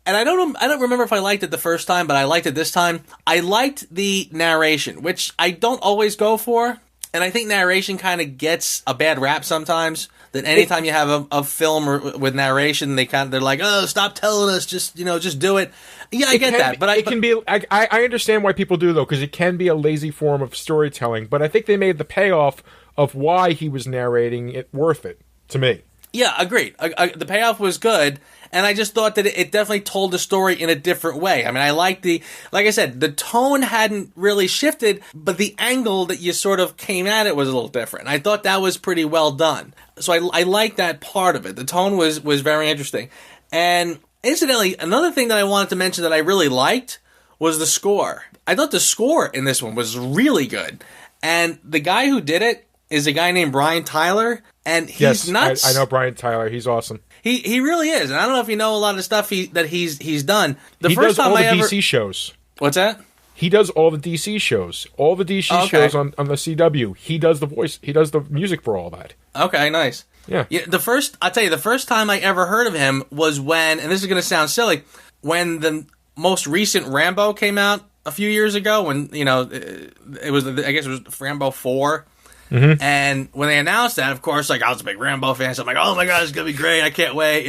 And I don't remember if I liked it the first time, but I liked it this time. I liked the narration, which I don't always go for. And I think narration kind of gets a bad rap sometimes. That anytime you have a film with narration, they're like, oh, stop telling us, just do it. Yeah, I get that, but
it can be. I understand why people do though, because it can be a lazy form of storytelling. But I think they made the payoff of why he was narrating it worth it to me.
Yeah, agreed. The payoff was good, and I just thought that it definitely told the story in a different way. I mean, I like I said, the tone hadn't really shifted, but the angle that you sort of came at it was a little different. I thought that was pretty well done. So I like that part of it. The tone was very interesting. And incidentally, another thing that I wanted to mention that I really liked was the score. I thought the score in this one was really good. And the guy who did it is a guy named Brian Tyler, and he's nuts.
I know Brian Tyler. He's awesome.
He really is, and I don't know if you know a lot of stuff that he's done.
He does all the DC shows.
What's that?
He does all the DC shows. All the DC shows on the CW. He does the voice. He does the music for all that.
Okay, nice.
Yeah.
I'll tell you, the first time I ever heard of him was when, and this is going to sound silly, when the most recent Rambo came out a few years ago, when, it was, I guess it was Rambo 4. Mm-hmm. And when they announced that, of course, I was a big Rambo fan, so I'm like, oh my god, it's gonna be great! I can't wait,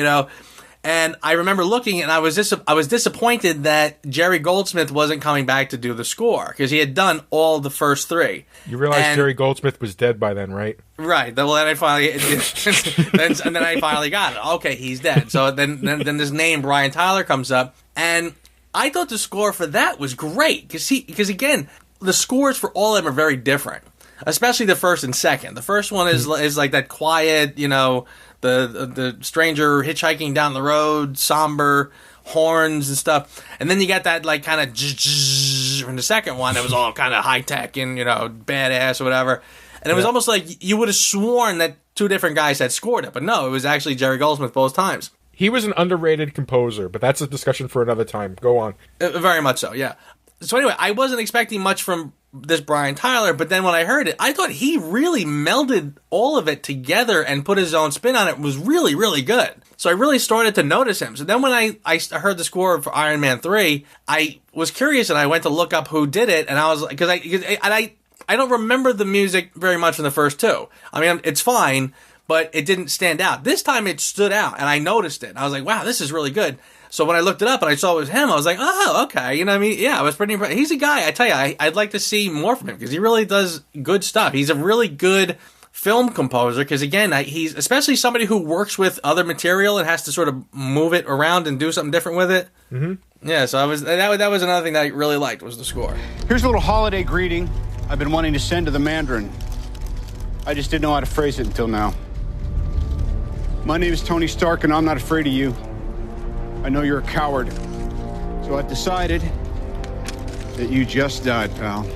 And I remember looking, and I was disappointed that Jerry Goldsmith wasn't coming back to do the score, because he had done all the first 3.
You realize Jerry Goldsmith was dead by then, right?
Right. Well, then I finally, and then I finally got it. Okay, he's dead. So then this name Brian Tyler comes up, and I thought the score for that was great, because again, the scores for all of them are very different. Especially the first and second. The first one is like that quiet, the stranger hitchhiking down the road, somber horns and stuff. And then you got that like kind of from the second one. It was all kind of high tech and badass or whatever. And it was almost like you would have sworn that 2 different guys had scored it, but no, it was actually Jerry Goldsmith both times.
He was an underrated composer, but that's a discussion for another time. Go on.
Very much so, yeah. So anyway, I wasn't expecting much from this Brian Tyler, but then when I heard it, I thought he really melded all of it together and put his own spin on it. It was really, really good. So I really started to notice him. So then when I heard the score for Iron Man 3, I was curious and I went to look up who did it, and I was because I don't remember the music very much from the first 2. I mean, it's fine, but it didn't stand out. This time it stood out, and I noticed it. I was like, wow, this is really good. So when I looked it up and I saw it was him, I was like, oh, okay. You know what I mean? Yeah, I was pretty impressed. He's a guy, I tell you, I'd like to see more from him because he really does good stuff. He's a really good film composer because, again, he's especially somebody who works with other material and has to sort of move it around and do something different with it. Mm-hmm. Yeah, so that was another thing that I really liked was the score.
Here's a little holiday greeting I've been wanting to send to the Mandarin. I just didn't know how to phrase it until now. My name is Tony Stark, and I'm not afraid of you. I know you're a coward. So I've decided that you just died, pal.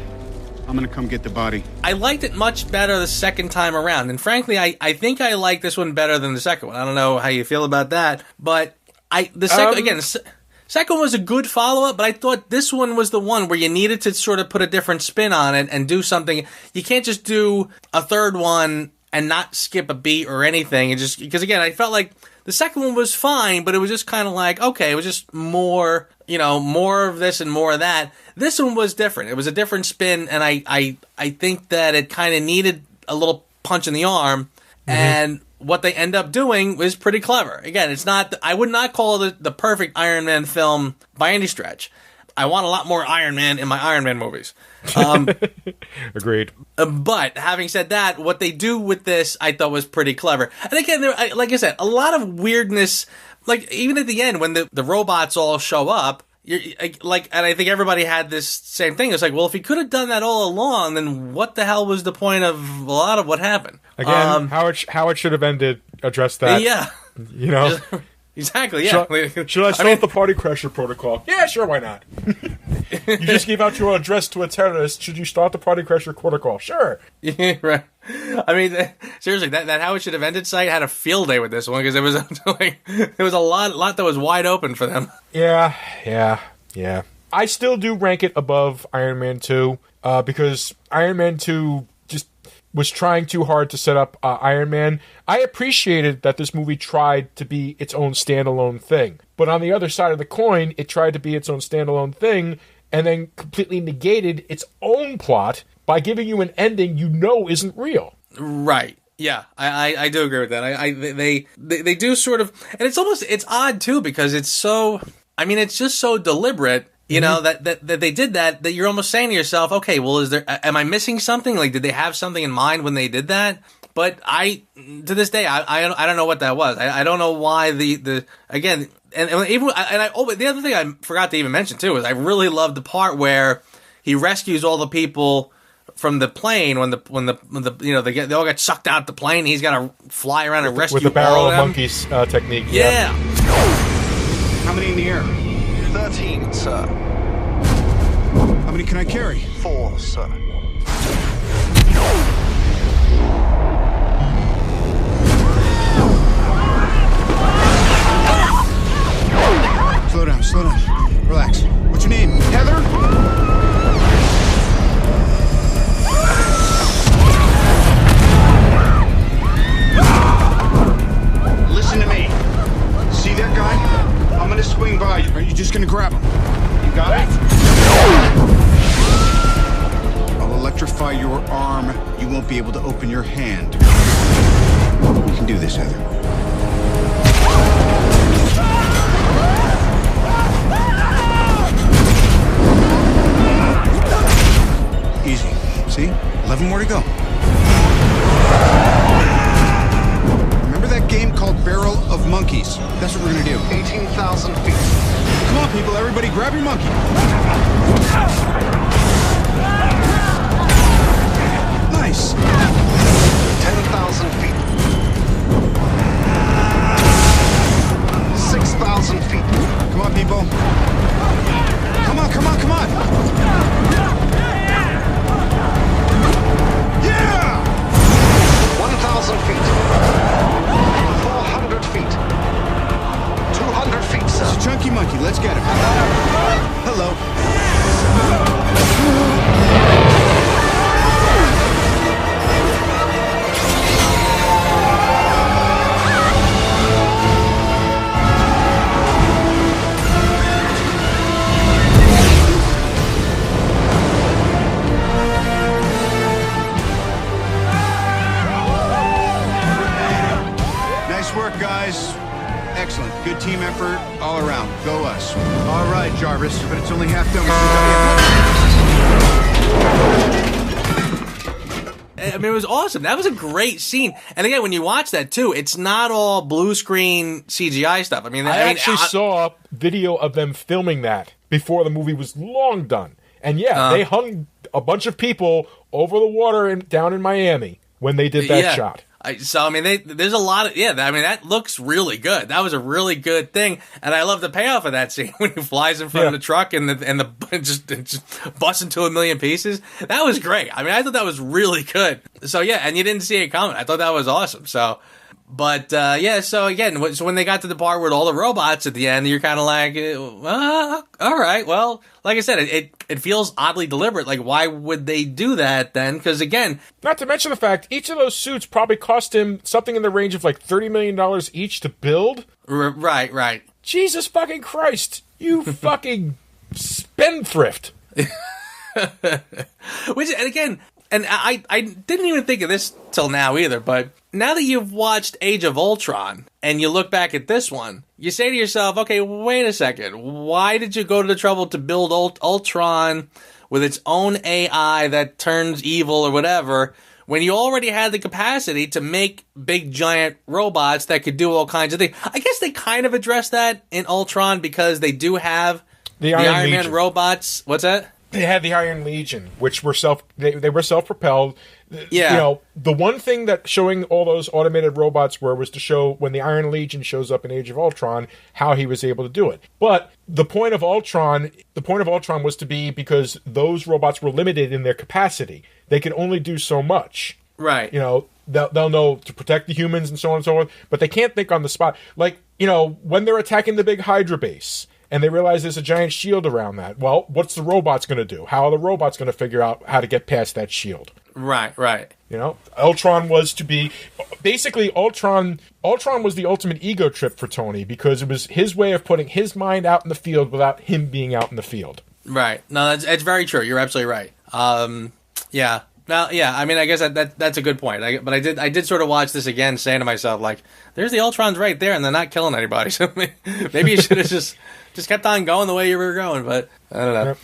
I'm gonna come get the body.
I liked it much better the second time around. And frankly, I think I like this one better than the second one. I don't know how you feel about that. But the second one was a good follow-up, but I thought this one was the one where you needed to sort of put a different spin on it and do something. You can't just do a third one and not skip a beat or anything. It just because, again, I felt like the second one was fine, but it was just kind of like, okay, it was just more, more of this and more of that. This one was different. It was a different spin, and I think that it kind of needed a little punch in the arm, and what they end up doing was pretty clever. Again, it's not, I would not call it the perfect Iron Man film by any stretch. I want a lot more Iron Man in my Iron Man movies.
Agreed.
But having said that, what they do with this, I thought was pretty clever. And again, like I said, a lot of weirdness. Like even at the end, when the robots all show up, and I think everybody had this same thing. It's like, well, if he could have done that all along, then what the hell was the point of a lot of what happened?
Again, how it should have ended. Address that.
Yeah. Exactly, yeah.
Should I start the party crasher protocol? Yeah, sure, why not? You just gave out your address to a terrorist. Should you start the party crasher protocol? Sure.
Yeah, right. I mean, seriously, that How It Should Have Ended site had a field day with this one because there was a lot that was wide open for them.
Yeah. I still do rank it above Iron Man 2 because Iron Man 2 was trying too hard to set up Iron Man. I appreciated that this movie tried to be its own standalone thing. But on the other side of the coin, it tried to be its own standalone thing and then completely negated its own plot by giving you an ending you know isn't real.
Right. Yeah, I do agree with that. They do sort of, and it's odd too because it's so, I mean, it's just so deliberate. You know, that they did that you're almost saying to yourself, okay, well, am I missing something? Like, did they have something in mind when they did that? But to this day, I don't know what that was. I don't know why again, the other thing I forgot to even mention too is I really loved the part where he rescues all the people from the plane when they all get sucked out the plane. He's got to fly around and rescue
with the barrel
of
monkeys technique.
Yeah.
How many in the air?
13, sir.
How many can I carry?
4, sir.
Slow down. Relax. What's your name? Heather? Listen to me. See that guy? I'm gonna swing by you. Are you just gonna grab him? You got it? I'll electrify your arm. You won't be able to open your hand. You can do this, Heather. Easy. See? 11 more to go. Remember that game called Barrel of Monkeys? That's what we're gonna do.
18,000 feet.
Come on, people. Everybody grab your monkey. Nice.
10,000 feet. 6,000 feet.
Come on, people. Come on. Yeah!
1,000 feet. 400 feet. 200 feet, sir.
It's a chunky monkey. Let's get him. Hello. All right, Jarvis, but it's only half done.
I mean, it was awesome. That was a great scene. And again, when you watch that too, it's not all blue screen CGI stuff. I mean,
I saw video of them filming that before the movie was long done. And they hung a bunch of people over the water down in Miami when they did that shot.
There's a lot of, that looks really good. That was a really good thing. And I love the payoff of that scene when he flies in front of the truck and the just busts into a million pieces. That was great. I mean, I thought that was really good. So and you didn't see it coming. I thought that was awesome. So, but, so again, so when they got to the part with all the robots at the end, you're kind of like, all right, well, like I said, it feels oddly deliberate. Like, why would they do that then? Because again...
Not to mention the fact, each of those suits probably cost him something in the range of like $30 million each to build.
Right.
Jesus fucking Christ. You fucking spendthrift.
Which, and again... And I didn't even think of this till now either, but now that you've watched Age of Ultron and you look back at this one, you say to yourself, okay, wait a second. Why did you go to the trouble to build Ultron with its own AI that turns evil or whatever when you already had the capacity to make big giant robots that could do all kinds of things? I guess they kind of address that in Ultron because they do have the Iron Man robots. What's that?
They had the Iron Legion, which were they were self-propelled.
Yeah.
You know, the one thing that showing all those automated robots was to show when the Iron Legion shows up in Age of Ultron, how he was able to do it. But the point of Ultron was to be because those robots were limited in their capacity. They could only do so much.
Right.
You know, they'll know to protect the humans and so on and so forth, but they can't think on the spot. Like, you know, when they're attacking the big Hydra base, and they realize there's a giant shield around that. Well, what's the robots going to do? How are the robots going to figure out how to get past that shield?
Right.
You know, Ultron was to be... Basically, Ultron was the ultimate ego trip for Tony because it was his way of putting his mind out in the field without him being out in the field.
Right. No, that's very true. You're absolutely right. Yeah. Well, yeah, I mean, I guess that's a good point. But I did sort of watch this again, saying to myself, like, there's the Ultrons right there, and they're not killing anybody. So maybe you should have just kept on going the way you were going. But I don't know.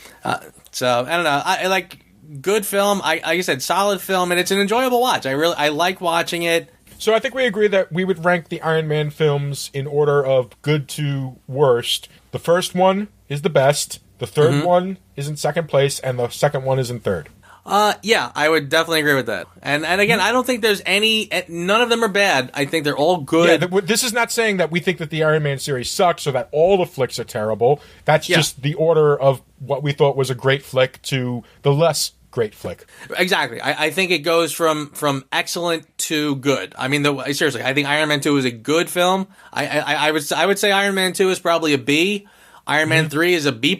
So I don't know. I like good film. Like I said, solid film, and it's an enjoyable watch. I like watching it.
So I think we agree that we would rank the Iron Man films in order of good to worst. The first one is the best. The third one is in second place, and the second one is in third.
Yeah, I would definitely agree with that. And again, I don't think there's none of them are bad. I think they're all good.
Yeah, this is not saying that we think that the Iron Man series sucks or that all the flicks are terrible. That's just the order of what we thought was a great flick to the less great flick.
Exactly. I think it goes from excellent to good. I mean, seriously, I think Iron Man 2 is a good film. I would say Iron Man 2 is probably a B. Iron Man 3 is a B+.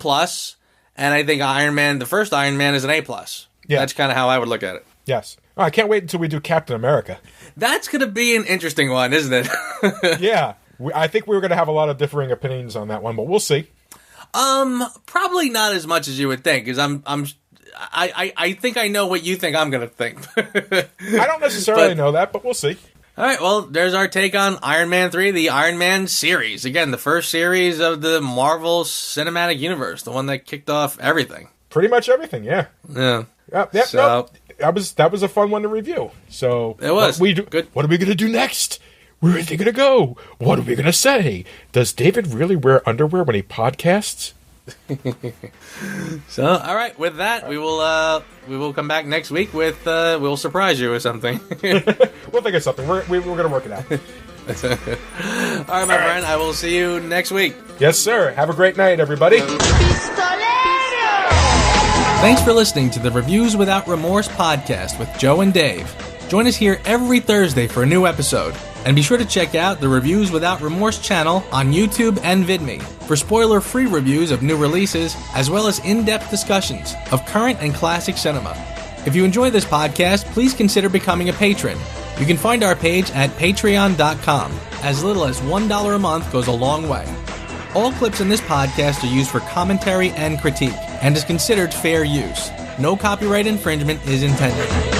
And I think the first Iron Man is an A+. Yeah. That's kind of how I would look at it.
Yes. Oh, I can't wait until we do Captain America.
That's going to be an interesting one, isn't it?
Yeah. I think we're going to have a lot of differing opinions on that one, but we'll see.
Probably not as much as you would think, because I think I know what you think I'm going to think.
I don't necessarily know that, but we'll see.
All right, well, there's our take on Iron Man 3, the Iron Man series. Again, the first series of the Marvel Cinematic Universe, the one that kicked off everything.
Pretty much everything, yeah.
Yeah.
That was a fun one to review. So
it was.
Good. What are we going to do next? Where are they going to go? What are we going to say? Does David really wear underwear when he podcasts?
So, all right. With that, we will come back next week with we'll surprise you with something.
We'll think of something. We're going to work it out.
All right, my friend. I will see you next week.
Yes, sir. Have a great night, everybody.
Thanks for listening to the Reviews Without Remorse podcast with Joe and Dave. Join us here every Thursday for a new episode. And be sure to check out the Reviews Without Remorse channel on YouTube and VidMe for spoiler-free reviews of new releases, as well as in-depth discussions of current and classic cinema. If you enjoy this podcast, please consider becoming a patron. You can find our page at patreon.com. As little as $1 a month goes a long way. All clips in this podcast are used for commentary and critique, and is considered fair use. No copyright infringement is intended.